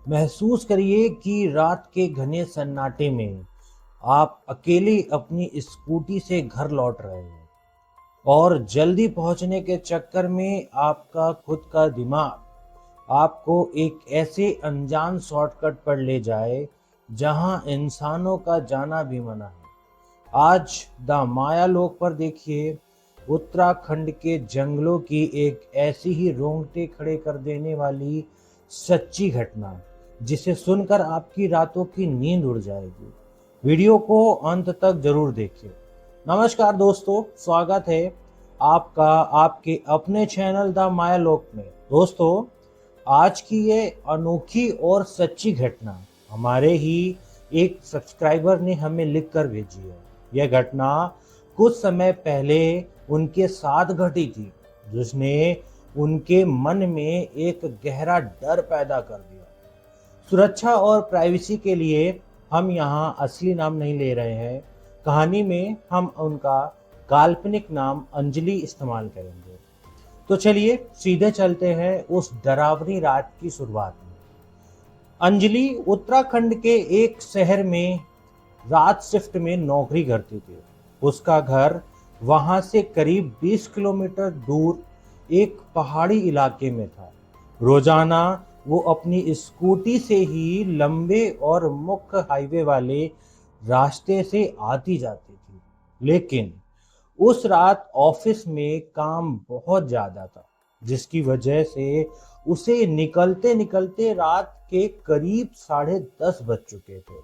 महसूस करिए कि रात के घने सन्नाटे में आप अकेले अपनी स्कूटी से घर लौट रहे हैं और जल्दी पहुंचने के चक्कर में आपका खुद का दिमाग आपको एक ऐसे अनजान शॉर्टकट पर ले जाए जहां इंसानों का जाना भी मना है। आज द माया लोक पर देखिए उत्तराखंड के जंगलों की एक ऐसी ही रोंगटे खड़े कर देने वाली सच्ची घटना जिसे सुनकर आपकी रातों की नींद उड़ जाएगी। वीडियो को अंत तक जरूर देखिए। नमस्कार दोस्तों, स्वागत है आपका आपके अपने चैनल द माया लोक में। दोस्तों, आज की ये अनोखी और सच्ची घटना हमारे ही एक सब्सक्राइबर ने हमें लिख कर भेजी है। यह घटना कुछ समय पहले उनके साथ घटी थी, जिसने उनके मन में एक गहरा डर पैदा कर दिया। सुरक्षा और प्राइवेसी के लिए हम यहाँ असली नाम नहीं ले रहे हैं। कहानी में हम उनका काल्पनिक नाम अंजलि इस्तेमाल करेंगे। तो चलिए सीधे चलते हैं उस डरावनी रात की शुरुआत में। अंजलि उत्तराखंड के एक शहर में रात शिफ्ट में नौकरी करती थी। उसका घर वहां से करीब 20 किलोमीटर दूर एक पहाड़ी इलाके में था। रोजाना वो अपनी स्कूटी से ही लंबे और मुख्य हाईवे वाले रास्ते से आती जाती थी, लेकिन उस रात ऑफिस में काम बहुत ज्यादा था, जिसकी वजह से उसे निकलते निकलते रात के करीब 10:30 बज चुके थे।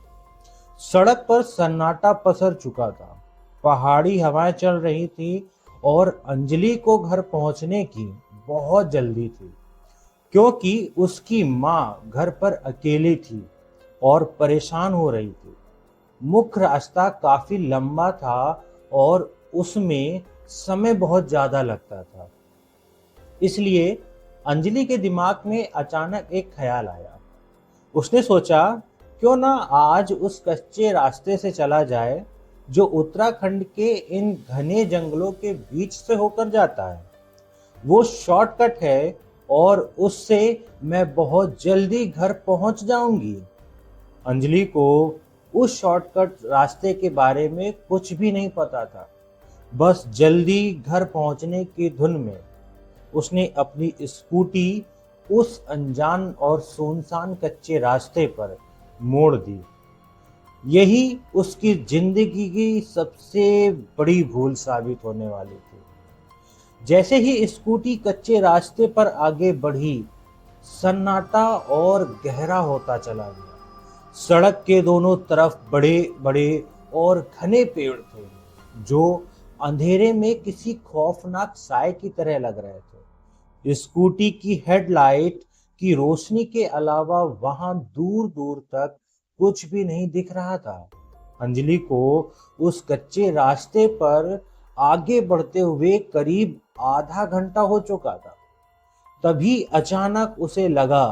सड़क पर सन्नाटा पसर चुका था, पहाड़ी हवाएं चल रही थी और अंजलि को घर पहुंचने की बहुत जल्दी थी, क्योंकि उसकी माँ घर पर अकेली थी और परेशान हो रही थी। मुख्य रास्ता काफी लंबा था और उसमें समय बहुत ज्यादा लगता था। इसलिए अंजलि के दिमाग में अचानक एक ख्याल आया। उसने सोचा, क्यों ना आज उस कच्चे रास्ते से चला जाए जो उत्तराखंड के इन घने जंगलों के बीच से होकर जाता है। वो शॉर्टकट है और उससे मैं बहुत जल्दी घर पहुंच जाऊंगी। अंजलि को उस शॉर्टकट रास्ते के बारे में कुछ भी नहीं पता था। बस जल्दी घर पहुंचने की धुन में उसने अपनी स्कूटी उस अनजान और सुनसान कच्चे रास्ते पर मोड़ दी। यही उसकी जिंदगी की सबसे बड़ी भूल साबित होने वाली थी। जैसे ही स्कूटी कच्चे रास्ते पर आगे बढ़ी, सन्नाटा और गहरा होता चला गया। सड़क के दोनों तरफ बड़े बड़े और घने पेड़ थे, जो अंधेरे में किसी खौफनाक साए की तरह लग रहे थे। स्कूटी की हेडलाइट की रोशनी के अलावा वहां दूर दूर तक कुछ भी नहीं दिख रहा था। अंजलि को उस कच्चे रास्ते पर आगे बढ़ते हुए करीब आधा घंटा हो चुका था। तभी अचानक उसे लगा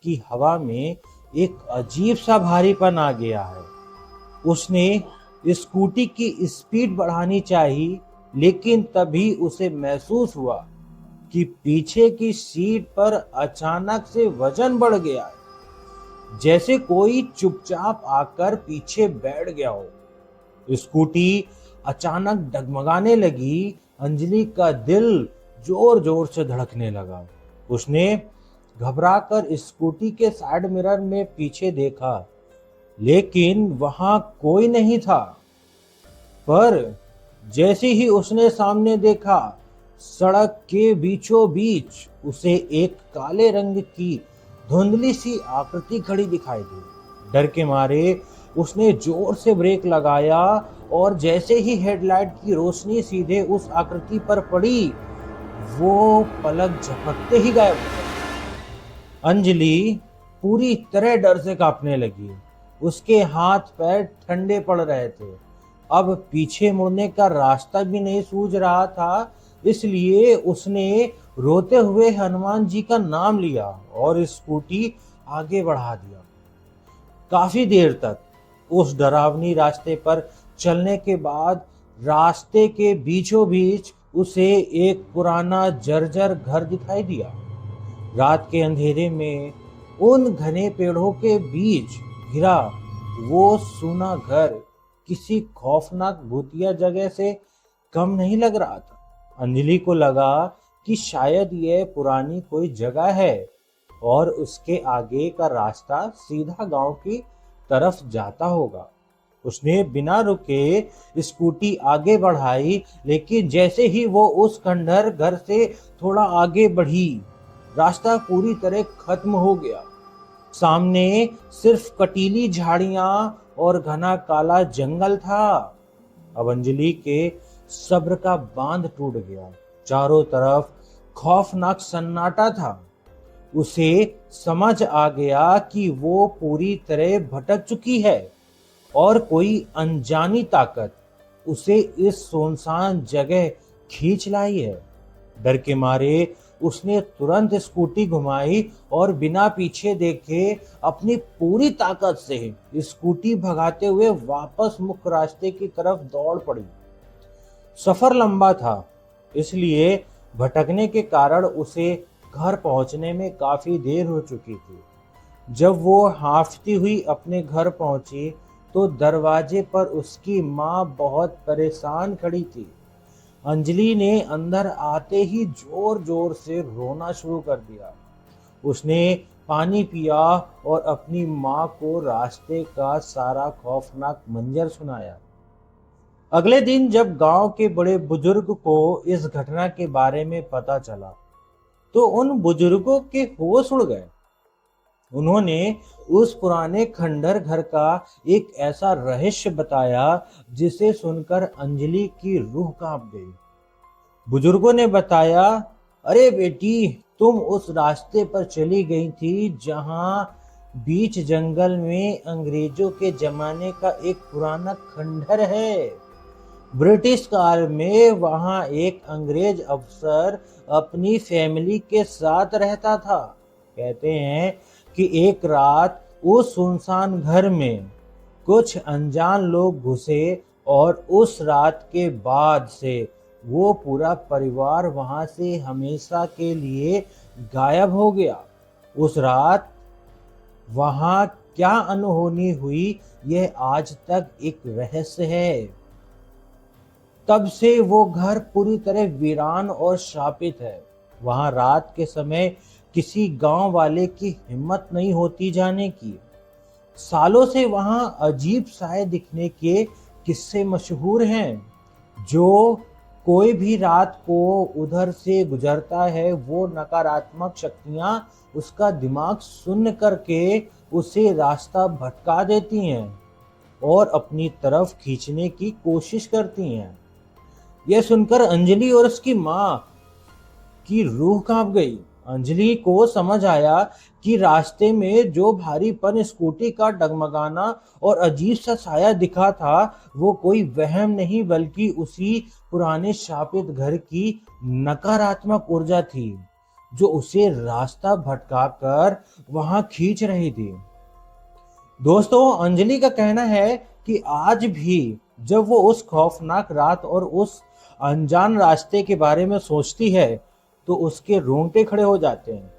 कि हवा में एक अजीब सा भारीपन आ गया है। उसने स्कूटी की स्पीड बढ़ानी चाहिए, लेकिन तभी उसे महसूस हुआ कि पीछे की सीट पर अचानक से वजन बढ़ गया है, जैसे कोई चुपचाप आकर पीछे बैठ गया हो। स्कूटी अचानक डगमगाने लगी। अंजलि का दिल जोर जोर से धड़कने लगा। उसने घबराकर स्कूटी के साइड मिरर में पीछे देखा, लेकिन वहां कोई नहीं था। पर जैसे ही उसने सामने देखा, सड़क के बीचों बीच उसे एक काले रंग की धुंधली सी आकृति खड़ी दिखाई दी। डर के मारे उसने जोर से ब्रेक लगाया और जैसे ही हेडलाइट की रोशनी सीधे उस आकृति पर पड़ी, वो पलक झपकते ही गायब हो गई। अंजलि पूरी तरह डर से कांपने लगी। उसके हाथ पैर ठंडे पड़ रहे थे। अब पीछे मुड़ने का रास्ता भी नहीं सूझ रहा था, इसलिए उसने रोते हुए हनुमान जी का नाम लिया और स्कूटी आगे बढ़ा दिया। काफी देर तक उस डरावनी रास्ते पर चलने के बाद रास्ते के बीचों बीच उसे एक पुराना जर्जर घर दिखाई दिया। रात के अंधेरे में उन घने पेड़ों के बीच घिरा वो सूना घर किसी खौफनाक भूतिया जगह से कम नहीं लग रहा था। अंजलि को लगा कि शायद यह पुरानी कोई जगह है और उसके आगे का रास्ता सीधा गांव की तरफ जाता होगा। उसने बिना रुके स्कूटी आगे बढ़ाई, लेकिन जैसे ही वो उस खंडहर घर से थोड़ा आगे बढ़ी, रास्ता पूरी तरह खत्म हो गया। सामने सिर्फ कटीली झाड़ियां और घना काला जंगल था। अब अंजलि के सब्र का बांध टूट गया। चारों तरफ खौफनाक सन्नाटा था। उसे समझ आ गया कि वो पूरी तरह भटक चुकी है और कोई अनजानी ताकत उसे इस सुनसान जगह खींच लाई है। डर के मारे उसने तुरंत स्कूटी घुमाई और बिना पीछे देखे अपनी पूरी ताकत से स्कूटी भगाते हुए वापस मुख्य रास्ते की तरफ दौड़ पड़ी। सफर लंबा था, इसलिए भटकने के कारण उसे घर पहुंचने में काफी देर हो चुकी थी। जब वो हांफती हुई अपने घर पहुंची तो दरवाजे पर उसकी माँ बहुत परेशान खड़ी थी। अंजलि ने अंदर आते ही जोर जोर से रोना शुरू कर दिया। उसने पानी पिया और अपनी माँ को रास्ते का सारा खौफनाक मंजर सुनाया। अगले दिन जब गांव के बड़े बुजुर्ग को इस घटना के बारे में पता चला तो उन बुजुर्गों के होश उड़ गए। उन्होंने उस पुराने खंडहर घर का एक ऐसा रहस्य बताया जिसे सुनकर अंजलि की रूह कांप गई। बुजुर्गों ने बताया, अरे बेटी, तुम उस रास्ते पर चली गई थी जहां बीच जंगल में अंग्रेजों के जमाने का एक पुराना खंडहर है। ब्रिटिश काल में वहां एक अंग्रेज अफसर अपनी फैमिली के साथ रहता था। कहते हैं कि एक रात उस सुनसान घर में कुछ अनजान लोग घुसे और उस रात के बाद से वो पूरा परिवार वहां से हमेशा के लिए गायब हो गया। उस रात वहां क्या अनहोनी हुई, यह आज तक एक रहस्य है। तब से वो घर पूरी तरह वीरान और शापित है। वहां रात के समय किसी गांव वाले की हिम्मत नहीं होती जाने की। सालों से वहां अजीब साए दिखने के किस्से मशहूर हैं। जो कोई भी रात को उधर से गुजरता है, वो नकारात्मक शक्तियां उसका दिमाग सुन्न करके उसे रास्ता भटका देती हैं और अपनी तरफ खींचने की कोशिश करती हैं। यह सुनकर अंजलि और उसकी माँ की रूह कांप गई। अंजलि को समझ आया कि रास्ते में जो भारीपन, स्कूटी का डगमगाना और अजीब सा साया दिखा था, वो कोई वहम नहीं बल्कि उसी पुराने शापित घर की नकारात्मक ऊर्जा थी जो उसे रास्ता भटकाकर वहां खींच रही थी। दोस्तों, अंजलि का कहना है कि आज भी जब वो उस खौफनाक रात और उस अनजान रास्ते के बारे में सोचती है तो उसके रोंगटे खड़े हो जाते हैं।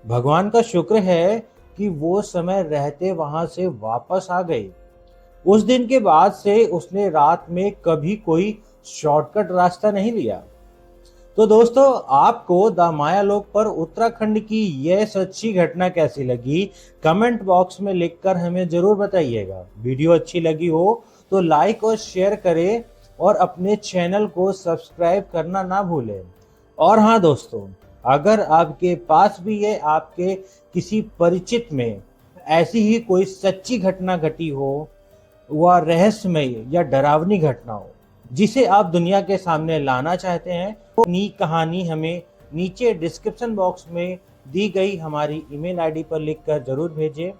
भगवान का शुक्र है कि वो समय रहते वहां से वापस आ गई। उस दिन के बाद से उसने रात में कभी कोई शॉर्टकट रास्ता नहीं लिया। तो दोस्तों, आपको द मायालोक पर उत्तराखंड की यह सच्ची घटना कैसी लगी, कमेंट बॉक्स में लिखकर हमें जरूर बताइएगा। वीडियो अच्छी लगी हो तो लाइक और शेयर करें और अपने चैनल को सब्सक्राइब करना ना भूलें। और हाँ दोस्तों, अगर आपके पास भी है, आपके किसी परिचित में ऐसी ही कोई सच्ची घटना घटी हो, वह रहस्यमय या डरावनी घटना हो जिसे आप दुनिया के सामने लाना चाहते हैं, तो अपनी कहानी हमें नीचे डिस्क्रिप्शन बॉक्स में दी गई हमारी ईमेल आईडी पर लिखकर जरूर भेजें।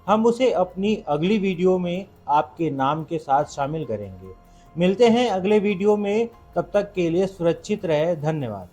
हम उसे अपनी अगली वीडियो में आपके नाम के साथ शामिल करेंगे। मिलते हैं अगले वीडियो में, तब तक के लिए सुरक्षित रहे। धन्यवाद।